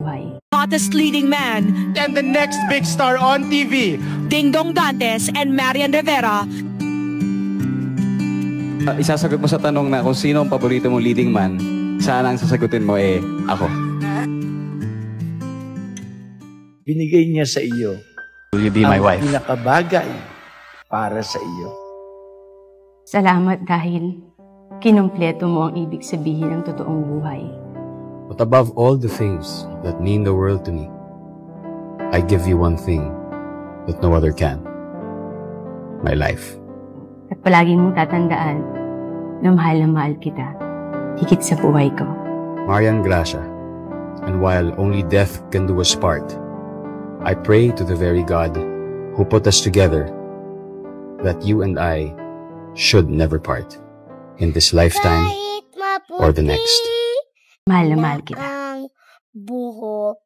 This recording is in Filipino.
buhay. Hottest leading man and the next big star on TV, Dingdong Dantes and Marian Rivera. Isasagot mo sa tanong na kung sino ang paborito mong leading man, sana ang sasagutin mo ako. Binigay niya sa iyo. Will you be my wife? Ang pinakabagay para sa iyo. Salamat dahil kinumpleto mo ang ibig sabihin ng totoong buhay. But above all the things that mean the world to me, I give you one thing that no other can. My life. At palaging mong tatandaan na mahal kita, higit sa buhay ko. Marian Gracia, and while only death can do us part, I pray to the very God who put us together that you and I should never part in this lifetime or the next. Mahal na mahal kita. Buho